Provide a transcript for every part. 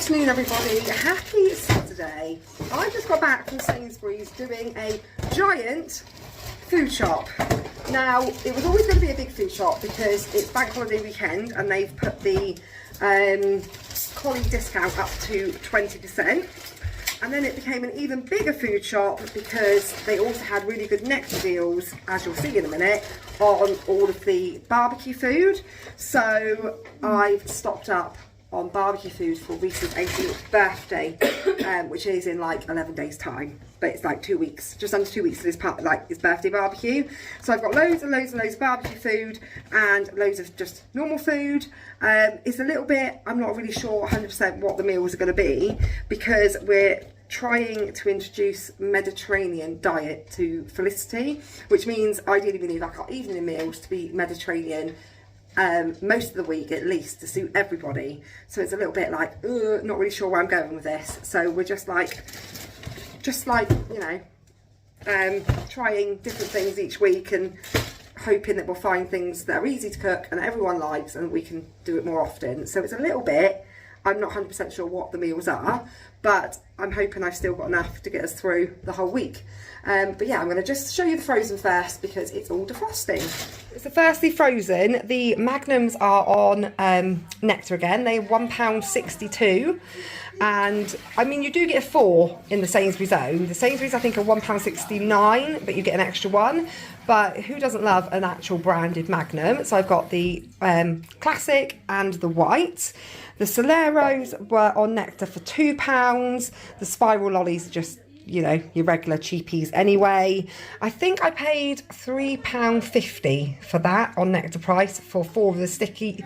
afternoon, everybody. Happy Saturday. I just got back from Sainsburys doing a giant food shop. Now, it was always going to be a big food shop because it's bank holiday weekend and they've put the colleague discount up to 20%. And then it became an even bigger food shop because they also had really good nectar deals, as you'll see in a minute, on all of the barbecue food. So I've stocked up on barbecue food for Reese's 18th birthday, which is in like 11 days time, but it's like 2 weeks, just under 2 weeks to his birthday barbecue. So I've got loads and loads and loads of barbecue food and loads of just normal food. It's a little bit, I'm not really sure 100% what the meals are going to be because we're trying to introduce Mediterranean diet to Felicity, which means ideally we need like our evening meals to be Mediterranean most of the week at least to suit everybody. So it's a little bit like not really sure where I'm going with this, so we're just like you know, trying different things each week and hoping that we'll find things that are easy to cook and everyone likes and we can do it more often. So it's a little bit, I'm not 100% sure what the meals are, but I'm hoping I've still got enough to get us through the whole week. But yeah, I'm going to just show you the frozen first because it's all defrosting. So firstly, frozen, the Magnums are on Nectar again. They're £1.62. And I mean, you do get 4 in the Sainsbury's own. The Sainsbury's I think are £1.69, but you get an extra one. But who doesn't love an actual branded Magnum? So I've got the classic and the white. The Soleros were on Nectar for £2. The spiral lollies are just, you know, your regular cheapies anyway. I think I paid £3.50 for that on Nectar price for 4 of the sticky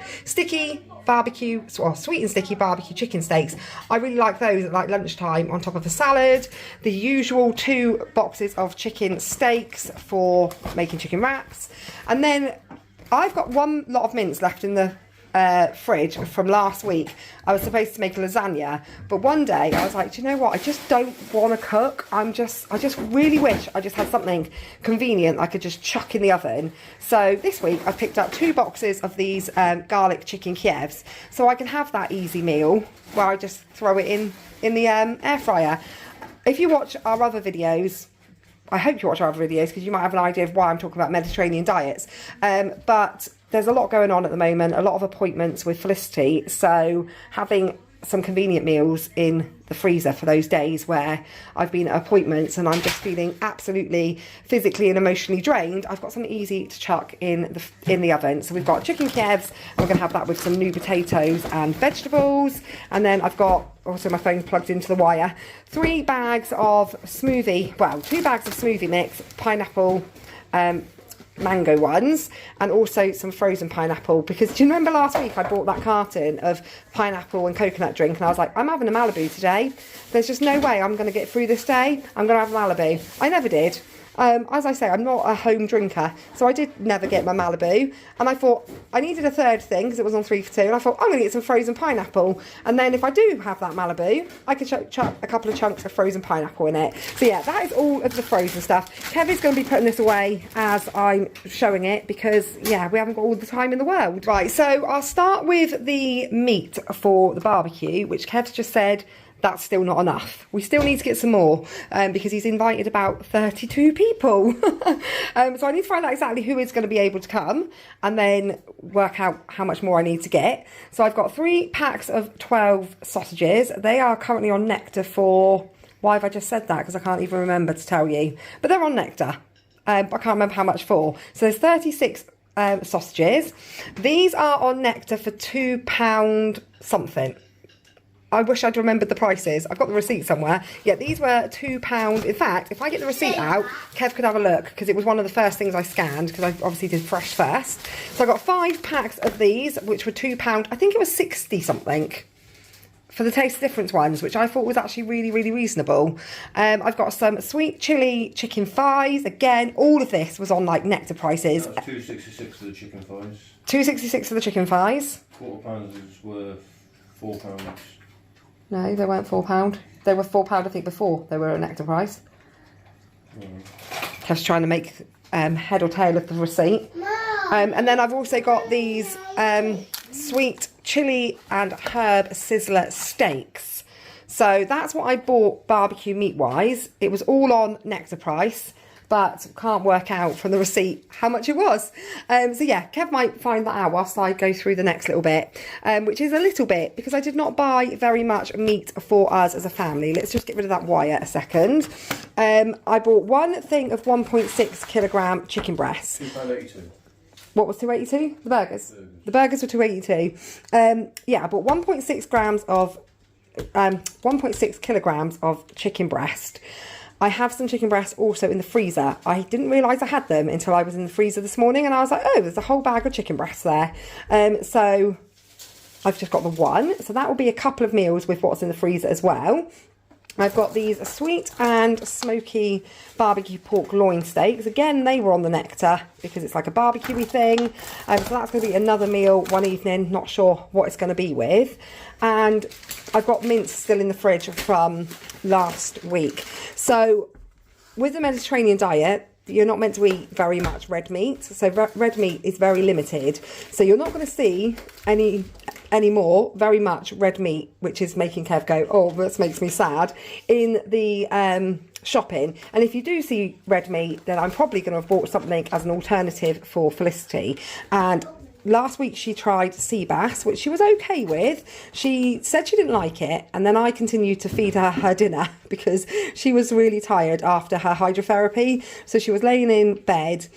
barbecue, well, sweet and sticky barbecue chicken steaks. I really like those at like lunchtime on top of a salad. The usual 2 boxes of chicken steaks for making chicken wraps. And then I've got one lot of mince left in the fridge from last week. I was supposed to make a lasagna, but one day I was like, do you know what, I just don't want to cook. I just really wish I just had something convenient I could just chuck in the oven. So this week I picked up 2 boxes of these garlic chicken Kievs, so I can have that easy meal where I just throw it in the air fryer. If you watch our other videos, I hope you watch our other videos because you might have an idea of why I'm talking about Mediterranean diets, but there's a lot going on at the moment, a lot of appointments with Felicity, so having some convenient meals in the freezer for those days where I've been at appointments and I'm just feeling absolutely physically and emotionally drained, I've got something easy to chuck in the oven. So we've got chicken Kievs, and we're going to have that with some new potatoes and vegetables, and then I've got, also my phone's plugged into the wire, 3 bags of smoothie, well, 2 bags of smoothie mix, pineapple, mango ones, and also some frozen pineapple, because do you remember last week I bought that carton of pineapple and coconut drink and I was like, I'm having a Malibu today, there's just no way I'm going to get through this day, I'm going to have a Malibu. I never did. As I say, I'm not a home drinker, so I did never get my Malibu, and I thought I needed a third thing because it was on 3 for 2, and I thought I'm going to get some frozen pineapple, and then if I do have that Malibu, I could chuck a couple of chunks of frozen pineapple in it. So yeah, that is all of the frozen stuff. Kevin's going to be putting this away as I'm showing it because, yeah, we haven't got all the time in the world. Right, so I'll start with the meat for the barbecue, which Kev's just said that's still not enough. We still need to get some more because he's invited about 32 people. So I need to find out exactly who is going to be able to come and then work out how much more I need to get. So I've got 3 packs of 12 sausages. They are currently on Nectar for, why have I just said that? Because I can't even remember to tell you. But they're on Nectar. I can't remember how much for. So there's 36 sausages. These are on Nectar for £2 something. I wish I'd remembered the prices. I've got the receipt somewhere. Yeah, these were £2. In fact, if I get the receipt out, Kev could have a look because it was one of the first things I scanned because I obviously did fresh first. So I got 5 packs of these, which were £2. I think it was 60 something for the Taste Difference ones, which I thought was actually really, really reasonable. I've got some sweet chilli chicken thighs. Again, all of this was on like Nectar prices. That was £2.66 for the chicken thighs. £2.66 for the chicken thighs. £4 is worth £4 each. No, they weren't £4. They were £4, I think, before they were at Nectar price. Kev's trying to make head or tail of the receipt. And then I've also got these sweet chili and herb sizzler steaks. So that's what I bought barbecue meat wise. It was all on Nectar price, but can't work out from the receipt how much it was. So yeah, Kev might find that out whilst I go through the next little bit, which is a little bit because I did not buy very much meat for us as a family. Let's just get rid of that wire a second. I bought one thing of 1.6 kilogram chicken breast. £2.82. What was 282? The burgers. The burgers were 282. Yeah, I bought 1.6 grams of 1.6 kilograms of chicken breast. I have some chicken breasts also in the freezer. I didn't realise I had them until I was in the freezer this morning and I was like, oh, there's a whole bag of chicken breasts there. So I've just got the one. So that will be a couple of meals with what's in the freezer as well. I've got these sweet and smoky barbecue pork loin steaks. Again, they were on the Nectar because it's like a barbecue-y thing. So that's going to be another meal one evening. Not sure what it's going to be with. And I've got mince still in the fridge from last week. So with the Mediterranean diet, you're not meant to eat very much red meat. So red meat is very limited. So you're not going to see anymore very much red meat, which is making Kev go, oh, this makes me sad, in the shopping. And if you do see red meat, then I'm probably going to have bought something as an alternative for Felicity. And last week she tried sea bass, which she was okay with. She said she didn't like it, and then I continued to feed her dinner because she was really tired after her hydrotherapy. So she was laying in bed,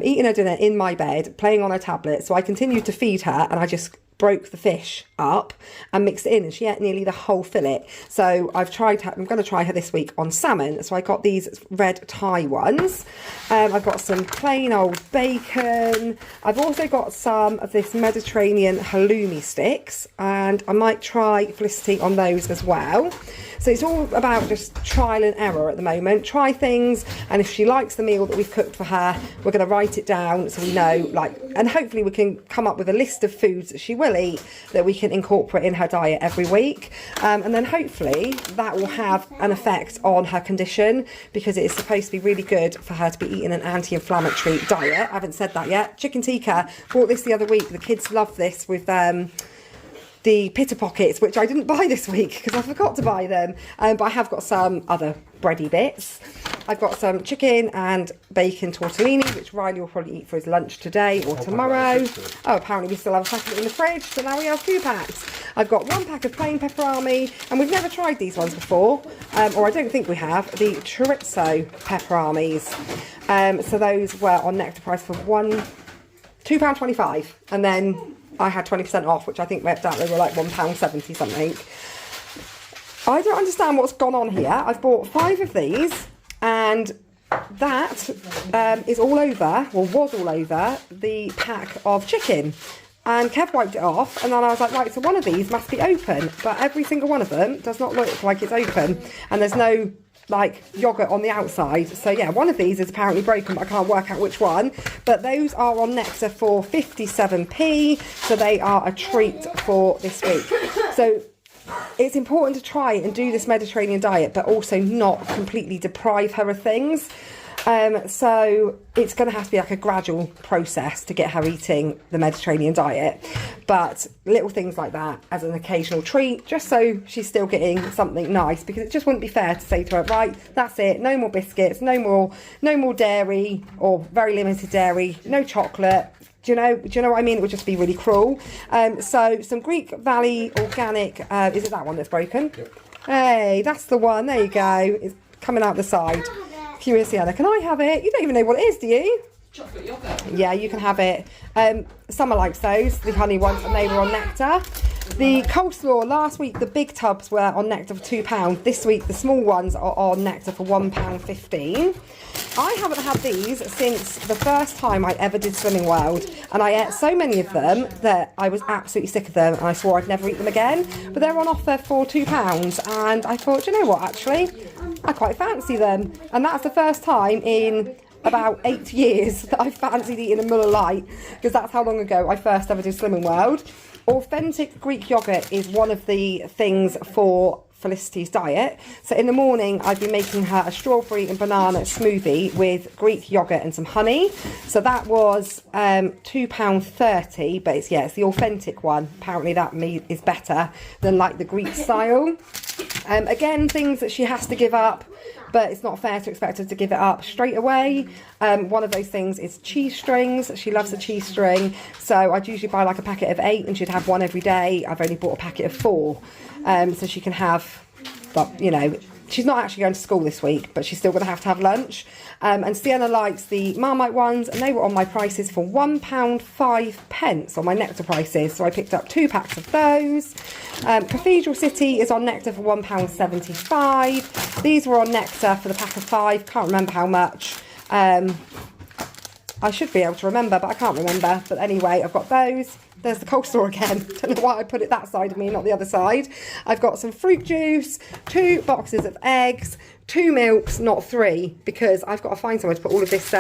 eating her dinner in my bed, playing on her tablet. So I continued to feed her, and I just broke the fish up and mixed it in, and she ate nearly the whole fillet. So I've tried her, I'm going to try her this week on salmon. So I got these red Thai ones. I've got some plain old bacon. I've also got some of this Mediterranean halloumi sticks, and I might try Felicity on those as well. So it's all about just trial and error at the moment. Try things, and if she likes the meal that we've cooked for her, we're going to write it down so we know, like, and hopefully we can come up with a list of foods that she will eat that we can incorporate in her diet every week. And then hopefully that will have an effect on her condition, because it is supposed to be really good for her to be eating an anti-inflammatory diet. I haven't said that yet. Chicken tikka, bought this the other week. The kids love this with the pita pockets, which I didn't buy this week because I forgot to buy them, but I have got some other bready bits. I've got some chicken and bacon tortellini, which Riley will probably eat for his lunch today or tomorrow. Oh, apparently we still have a packet in the fridge, so now we have 2 packs. I've got 1 pack of plain pepperami, and we've never tried these ones before, or I don't think we have, the chorizo pepperamis. So those were on Nectar price for £2.25, and then I had 20% off, which I think worked out they were like £1.70 something. I don't understand what's gone on here. I've bought 5 of these, and that is all over, or was all over, the pack of chicken. And Kev wiped it off, and then I was like, right, so one of these must be open, but every single one of them does not look like it's open, and there's no like yogurt on the outside. So yeah, one of these is apparently broken, but I can't work out which one. But those are on Nectar for 57p, so they are a treat for this week. So it's important to try and do this Mediterranean diet, but also not completely deprive her of things. So it's going to have to be like a gradual process to get her eating the Mediterranean diet, but little things like that as an occasional treat, just so she's still getting something nice, because it just wouldn't be fair to say to her, right, that's it, no more biscuits, no more dairy, or very limited dairy, no chocolate. Do you know what I mean? It would just be really cruel. So some Greek Valley organic, is it that one that's broken? Yep. Hey, that's the one, there you go, it's coming out the side. Curiously, can I have it? You don't even know what it is, do you? Chocolate yogurt. Yeah, you can have it. Summer likes those, the honey ones, and they were on Nectar. The coleslaw, last week the big tubs were on Nectar for £2. This week the small ones are on Nectar for £1.15. I haven't had these since the first time I ever did Slimming World, and I ate so many of them that I was absolutely sick of them, and I swore I'd never eat them again. But they're on offer for £2, and I thought, do you know what, actually, I quite fancy them. And that's the first time in about 8 years that I fancied eating a Muller Light, because that's how long ago I first ever did Slimming World. Authentic Greek yogurt is one of the things for Felicity's diet. So in the morning, I've been making her a strawberry and banana smoothie with Greek yogurt and some honey. So that was £2.30, but it's the authentic one. Apparently that meat is better than like the Greek style. Again, things that she has to give up, but it's not fair to expect her to give it up straight away. One of those things is cheese strings. She loves a cheese string, so I'd usually buy like a packet of 8 and she'd have one every day. I've only bought a packet of 4, so she can have, but you know, she's not actually going to school this week, but she's still going to have lunch. And Sienna likes the Marmite ones, and they were on my prices for £1.05 on my Nectar prices. So I picked up 2 packs of those. Cathedral City is on Nectar for £1.75. These were on Nectar for the pack of 5. Can't remember how much. I should be able to remember, but I can't remember. But anyway, I've got those. There's the coleslaw again. Don't know why I put it that side of me, not the other side. I've got some fruit juice, 2 boxes of eggs, 2 milks, not 3, because I've got to find somewhere to put all of this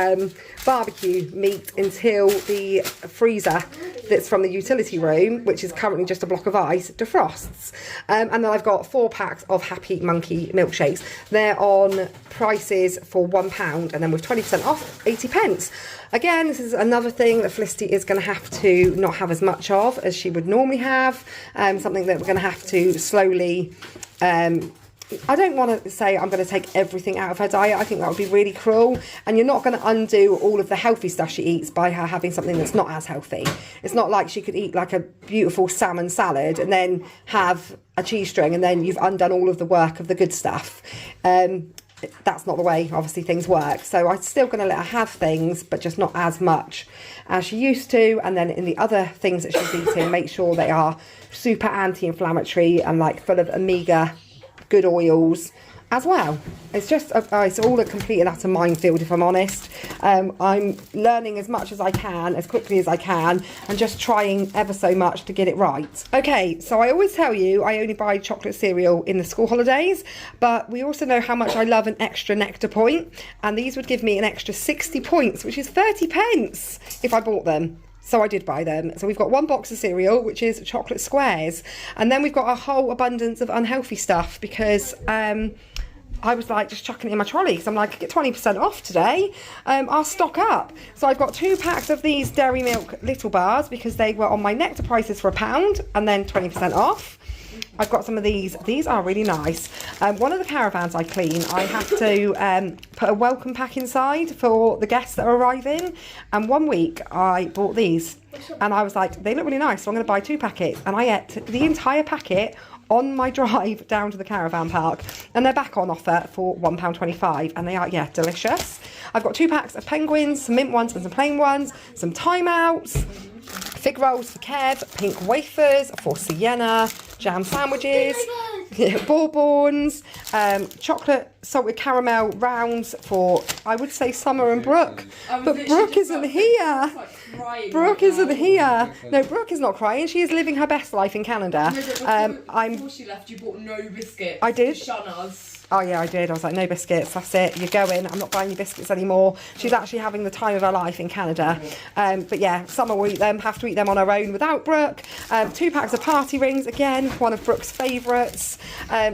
barbecue meat until the freezer that's from the utility room, which is currently just a block of ice, defrosts. And then I've got 4 packs of Happy Monkey milkshakes. They're on prices for £1, and then with 20% off, 80p. Again, this is another thing that Felicity is going to have to not have as much of as she would normally have. Something that we're going to have to slowly... I don't want to say I'm going to take everything out of her diet. I think that would be really cruel. And you're not going to undo all of the healthy stuff she eats by her having something that's not as healthy. It's not like she could eat like a beautiful salmon salad and then have a cheese string and then you've undone all of the work of the good stuff. That's not the way, obviously, things work. So I'm still going to let her have things, but just not as much as she used to. And then in the other things that she's eating, make sure they are super anti-inflammatory and like full of omega good oils as well. It's just it's all a complete and utter minefield, if I'm honest. I'm learning as much as I can, as quickly as I can, and just trying ever so much to get it right. Okay, so I always tell you I only buy chocolate cereal in the school holidays, but we also know how much I love an extra Nectar point, and these would give me an extra 60 points, which is 30p if I bought them. So I did buy them. So we've got 1 box of cereal, which is chocolate squares. And then we've got a whole abundance of unhealthy stuff because I was like just chucking it in my trolley because I'm like, get 20% off today. I'll stock up. So I've got 2 packs of these Dairy Milk Little Bars because they were on my Nectar prices for £1 and then 20% off. I've got some of these. These are really nice. One of the caravans I clean, I have to put a welcome pack inside for the guests that are arriving. And one week I bought these and I was like, they look really nice, so I'm going to buy 2 packets. And I ate the entire packet on my drive down to the caravan park, and they're back on offer for £1.25, and they are, delicious. I've got 2 packs of penguins, some mint ones and some plain ones, some timeouts, fig rolls for Kev, pink wafers for Sienna, jam sandwiches, bourbons, chocolate salted caramel rounds for, I would say, Summer and Brooke, but Brooke isn't here. Brooke isn't here. No, Brooke is not crying. She is living her best life in Canada. Before she left, you bought no biscuits. I did. To shun us. Oh yeah, I did. I was like, no biscuits, that's it, you're going. I'm not buying you biscuits anymore. She's actually having the time of her life in Canada. But yeah, Summer will eat them, have to eat them on her own without Brooke. 2 packs of party rings, again, one of Brooke's favourites.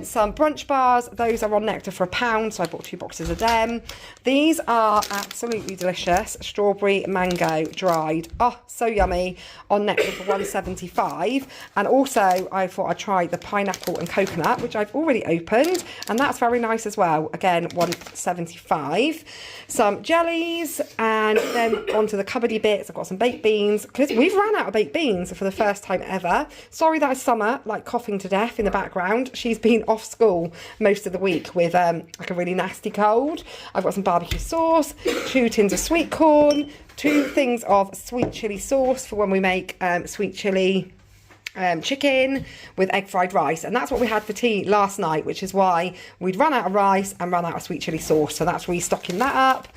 Some brunch bars, those are on Nectar for £1, so I bought 2 boxes of them. These are absolutely delicious. Strawberry mango dried. Oh, so yummy. On Nectar for £1.75. And also, I thought I'd try the pineapple and coconut, which I've already opened, and that's very nice as well. Again, £1.75. Some jellies, and then onto the cupboardy bits. I've got some baked beans because we've ran out of baked beans for the first time ever. Sorry that is Summer like coughing to death in the background. She's been off school most of the week with like a really nasty cold. I've got some barbecue sauce, 2 tins of sweet corn, 2 things of sweet chilli sauce for when we make sweet chilli chicken with egg fried rice, and that's what we had for tea last night, which is why we'd run out of rice and run out of sweet chilli sauce, so that's restocking that up.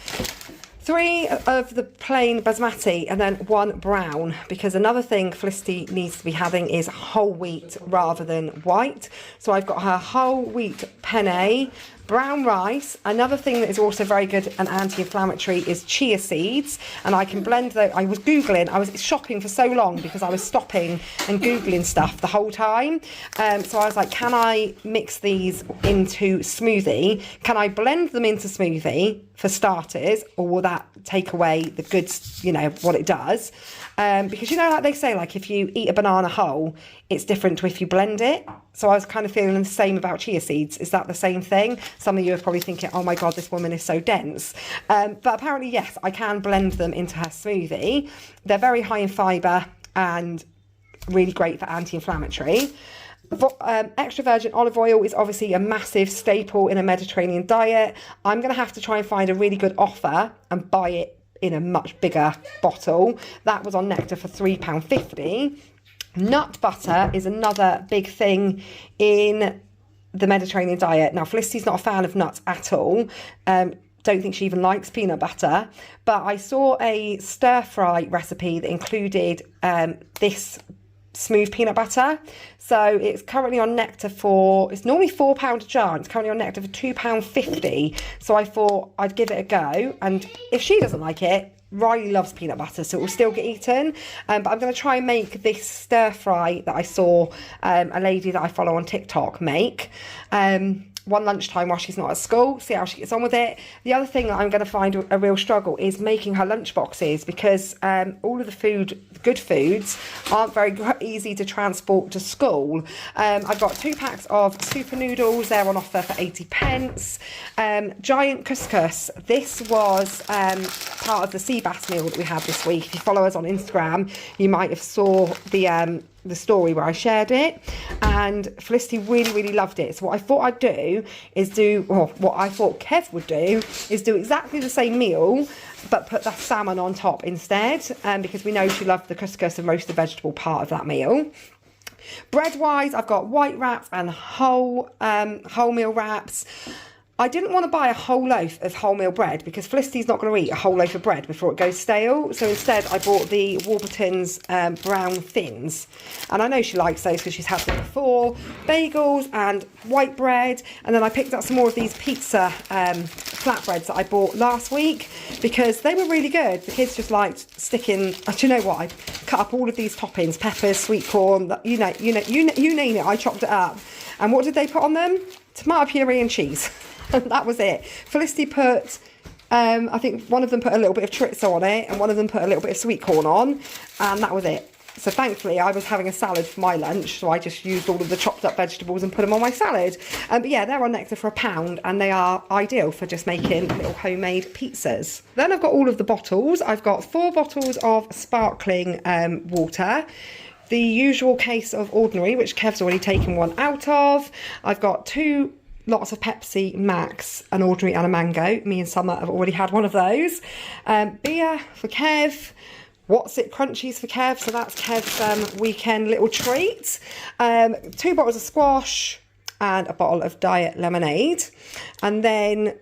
3 of the plain basmati and then 1 brown, because another thing Felicity needs to be having is whole wheat rather than white. So I've got her whole wheat penne, brown rice. Another thing that is also very good and anti-inflammatory is chia seeds, and I can blend those. I was Googling, I was shopping for so long because I was stopping and Googling stuff the whole time. So I was like, can I mix these into smoothie? Can I blend them into smoothie for starters, or will that take away the good, you know, what it does? Because, you know, like they say, like if you eat a banana whole, it's different to if you blend it. So I was kind of feeling the same about chia seeds. Is that the same thing? Some of you are probably thinking, oh my God, this woman is so dense. But apparently, yes, I can blend them into her smoothie. They're very high in fibre and really great for anti-inflammatory. Extra virgin olive oil is obviously a massive staple in a Mediterranean diet. I'm going to have to try and find a really good offer and buy it in a much bigger bottle. That was on Nectar for £3.50. Nut butter is another big thing in the Mediterranean diet. Now, Felicity's not a fan of nuts at all. Don't think she even likes peanut butter. But I saw a stir-fry recipe that included this smooth peanut butter. So it's currently on Nectar for, it's normally £4 a jar, it's currently on Nectar for £2.50. So I thought I'd give it a go, and if she doesn't like it, Riley loves peanut butter, so it will still get eaten. But I'm going to try and make this stir fry that I saw a lady that I follow on TikTok make. One lunchtime while she's not at school, see how she gets on with it. The other thing that I'm going to find a real struggle is making her lunch boxes, because all of the good foods aren't very easy to transport to school. I've got 2 packs of super noodles, they're on offer for 80p. Giant couscous, this was part of the sea bass meal that we had this week. If you follow us on Instagram, you might have saw the story where I shared it, and Felicity really loved it. So what I thought I'd do is what I thought Kev would do is do exactly the same meal but put the salmon on top instead, because we know she loved the couscous and roasted vegetable part of that meal. Bread wise, I've got white wraps and wholemeal wraps. I didn't want to buy a whole loaf of wholemeal bread because Felicity's not going to eat a whole loaf of bread before it goes stale. So instead I bought the Warburton's brown thins. And I know she likes those because she's had them before. Bagels and white bread. And then I picked up some more of these pizza flatbreads that I bought last week because they were really good. The kids just liked sticking, do you know what? I cut up all of these toppings, peppers, sweet corn, you name it, I chopped it up. And what did they put on them? Tomato puree and cheese. And that was it. Felicity put, I think one of them put a little bit of chorizo on it and one of them put a little bit of sweet corn on, and that was it. So thankfully I was having a salad for my lunch, so I just used all of the chopped up vegetables and put them on my salad. But yeah, they're on Nectar for £1 and they are ideal for just making little homemade pizzas. Then I've got all of the bottles. I've got 4 bottles of sparkling water. The usual case of ordinary, which Kev's already taken one out of. I've got 2 lots of Pepsi Max, an ordinary and a mango. Me and Summer have already had one of those. Beer for Kev. What's it crunchies for Kev, so that's Kev's weekend little treat. 2 bottles of squash and a bottle of diet lemonade. And then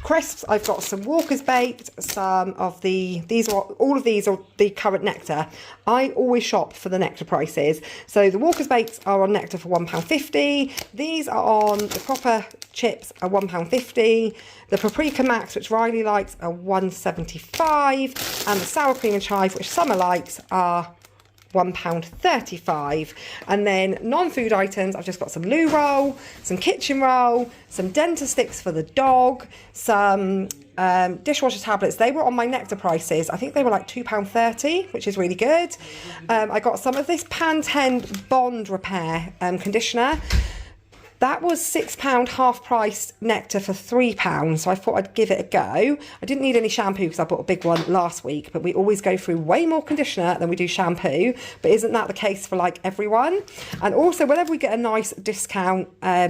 crisps, I've got some Walker's Baked, some of all of these are the current Nectar. I always shop for the Nectar prices. So the Walker's Baked are on Nectar for £1.50. These are on the proper chips are £1.50. The Paprika Max, which Riley likes, are £1.75. And the sour cream and chive, which Summer likes, are £1.35. And then non-food items, I've just got some loo roll, some kitchen roll, some Denta sticks for the dog, some dishwasher tablets. They were on my Nectar prices. I think they were like £2.30, which is really good. I got some of this Pantry Bond Repair conditioner. That was £6 half price Nectar for £3, so I thought I'd give it a go. I didn't need any shampoo because I bought a big one last week, but we always go through way more conditioner than we do shampoo. But isn't that the case for like everyone? And also, whenever we get a nice discount,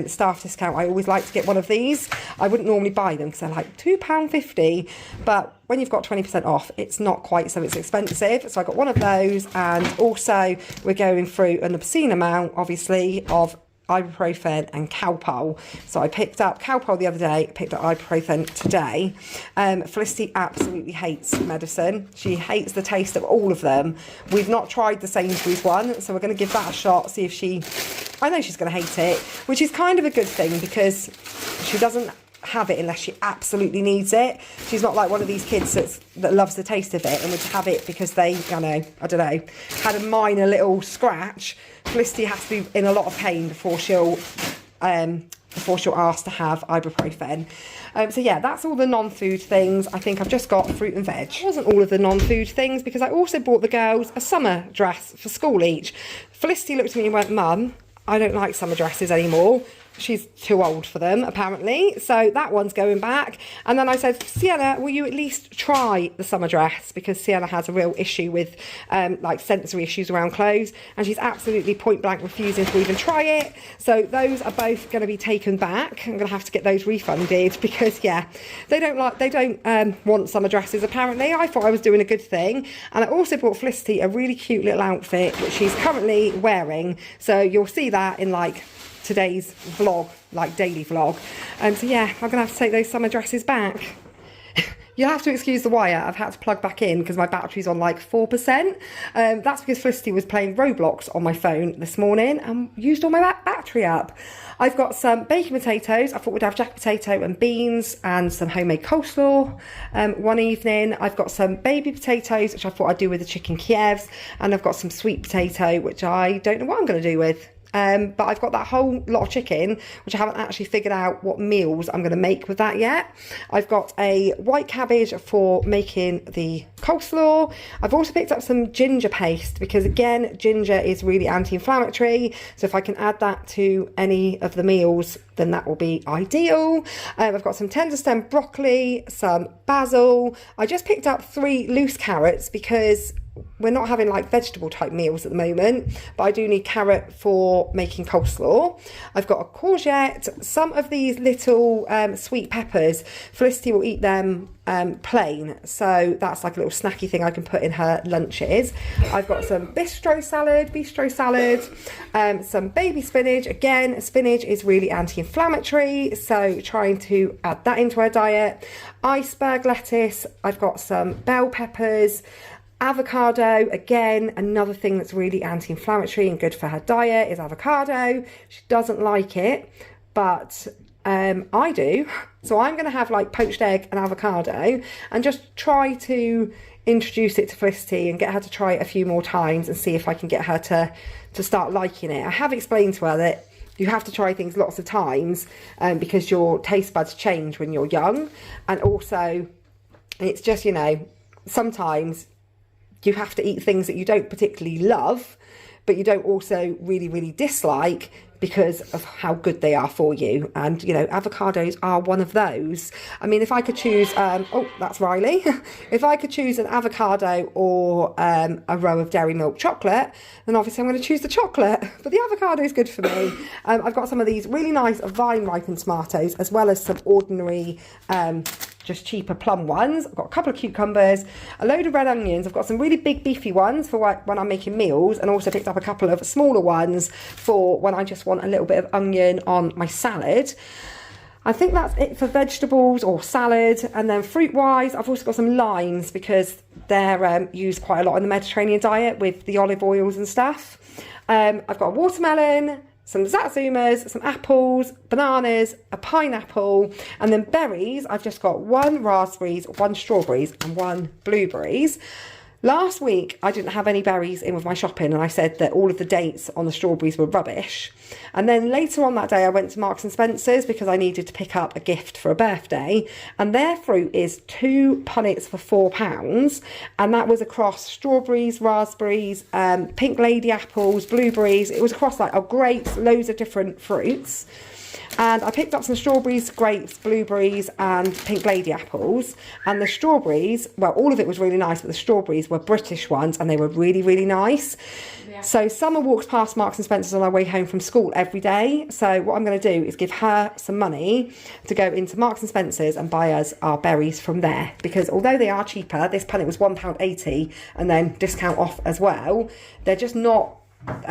staff discount, I always like to get one of these. I wouldn't normally buy them because they're like £2.50, but when you've got 20% off, it's not quite so it's expensive. So I got one of those, and also we're going through an obscene amount, obviously, of ibuprofen and Calpol. So I picked up Calpol the other day, picked up ibuprofen today. Felicity absolutely hates medicine. She hates the taste of all of them. We've not tried the Sainsburys one, so we're going to give that a shot, see if I know she's going to hate it, which is kind of a good thing because She doesn't have it unless she absolutely needs it. She's not like one of these kids that loves the taste of it and would have it because they, I don't know, had a minor little scratch. Felicity has to be in a lot of pain before she'll ask to have ibuprofen. So yeah, that's all the non-food things. I think I've just got fruit and veg. It wasn't all of the non-food things because I also bought the girls a summer dress for school each. Felicity looked at me and went, Mum, I don't like summer dresses anymore. She's too old for them, apparently. So that one's going back. And then I said, Sienna, will you at least try the summer dress? Because Sienna has a real issue with like sensory issues around clothes. And she's absolutely point blank refusing to even try it. So those are both going to be taken back. I'm going to have to get those refunded because, yeah, they don't want summer dresses, apparently. I thought I was doing a good thing. And I also bought Felicity a really cute little outfit, which she's currently wearing. So you'll see that in like today's vlog, like daily vlog. So yeah, I'm gonna have to take those summer dresses back. You'll have to excuse the wire. I've had to plug back in because my battery's on like 4%. That's because Felicity was playing Roblox on my phone this morning and used all my battery up. I've got some baking potatoes. I thought we'd have jack potato and beans and some homemade coleslaw one evening. I've got some baby potatoes, which I thought I'd do with the chicken Kievs. And I've got some sweet potato, which I don't know what I'm gonna do with. But I've got that whole lot of chicken, which I haven't actually figured out what meals I'm going to make with that yet. I've got a white cabbage for making the coleslaw. I've also picked up some ginger paste because, again, ginger is really anti-inflammatory. So if I can add that to any of the meals, then that will be ideal. I've got some tender stem broccoli, some basil. I just picked up 3 loose carrots because we're not having like vegetable type meals at the moment, but I do need carrot for making coleslaw. I've got a courgette, some of these little sweet peppers. Felicity will eat them plain, so that's like a little snacky thing I can put in her lunches. I've got some bistro salad, some baby spinach. Again, spinach is really anti-inflammatory, so trying to add that into her diet. Iceberg lettuce. I've got some bell peppers. Avocado, again, another thing that's really anti-inflammatory and good for her diet is avocado. She doesn't like it, but I do. So I'm going to have like poached egg and avocado and just try to introduce it to Felicity and get her to try it a few more times and see if I can get her to start liking it. I have explained to her that you have to try things lots of times because your taste buds change when you're young. And also, it's just, sometimes you have to eat things that you don't particularly love, but you don't also really, really dislike because of how good they are for you. And, avocados are one of those. I mean, if I could choose, oh, that's Riley. If I could choose an avocado or a row of dairy milk chocolate, then obviously I'm going to choose the chocolate. But the avocado is good for me. I've got some of these really nice vine ripened tomatoes, as well as some ordinary just cheaper plum ones. I've got a couple of cucumbers, a load of red onions. I've got some really big beefy ones for when I'm making meals, and also picked up a couple of smaller ones for when I just want a little bit of onion on my salad. I think that's it for vegetables or salad. And then fruit wise, I've also got some limes because they're used quite a lot in the Mediterranean diet with the olive oils and stuff. I've got a watermelon, some zatsumas, some apples, bananas, a pineapple, and then berries. I've just got 1 raspberries, 1 strawberries, and 1 blueberries. Last week, I didn't have any berries in with my shopping, and I said that all of the dates on the strawberries were rubbish. And then later on that day, I went to Marks and Spencer's because I needed to pick up a gift for a birthday, and their fruit is 2 punnets for £4, and that was across strawberries, raspberries, pink lady apples, blueberries. It was across like grapes, loads of different fruits. And I picked up some strawberries, grapes, blueberries and pink lady apples. And the strawberries, well, all of it was really nice, but the strawberries were British ones and they were really, really nice. Yeah. So Summer walks past Marks and Spencer's on our way home from school every day. So what I'm going to do is give her some money to go into Marks and Spencer's and buy us our berries from there. Because although they are cheaper, this punnet was £1.80 and then discount off as well, they're just not...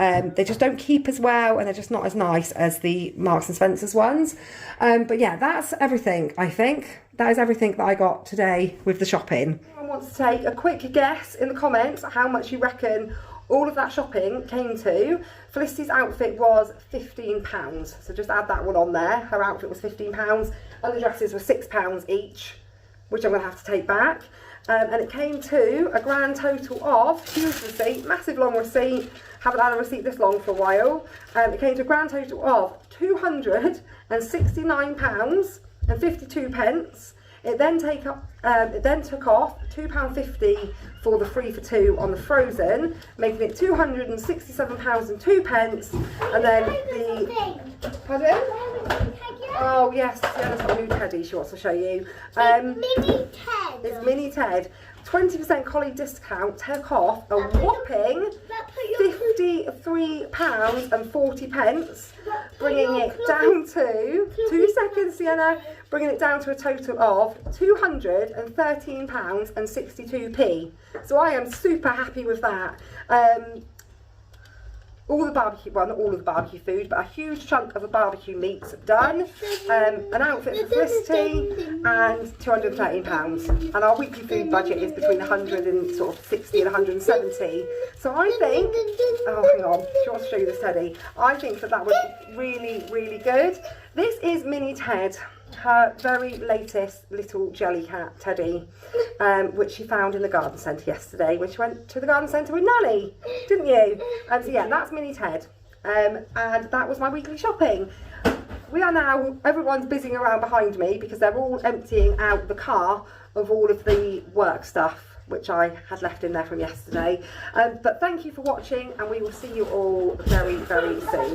they just don't keep as well, and they're just not as nice as the Marks and Spencer's ones. But yeah, that's everything, I think. That is everything that I got today with the shopping. Anyone wants to take a quick guess in the comments how much you reckon all of that shopping came to. Felicity's outfit was £15, so just add that one on there. Her outfit was £15 and the dresses were £6 each, which I'm going to have to take back. And it came to a grand total of, huge receipt, massive long receipt, haven't had a receipt this long for a while. It came to a grand total of £269.52. It then took off £2.50 for the 3 for 2 on the frozen, making it £267.02. And then the, pardon? Oh yes, Sienna's got a new teddy she wants to show you. Mini Ted. It's Mini Ted. 20% colleague discount took off a whopping £53.40, bringing it down to, 2 seconds Sienna, bringing it down to a total of £213.62. So I am super happy with that. All the barbecue, well not all of the barbecue food, but a huge chunk of the barbecue meat's done. An outfit for Felicity and £213. And our weekly food budget is between 160 and 170. So I think, oh hang on, she wants to show you this teddy. I think that was really, really good. This is Mini Ted, her very latest little jelly cat teddy, which she found in the garden centre yesterday when she went to the garden centre with Nanny, didn't you? So yeah, that's Mini Ted, and that was my weekly shopping. We are now, everyone's busying around behind me because they're all emptying out the car of all of the work stuff which I had left in there from yesterday. But thank you for watching, and we will see you all very, very soon.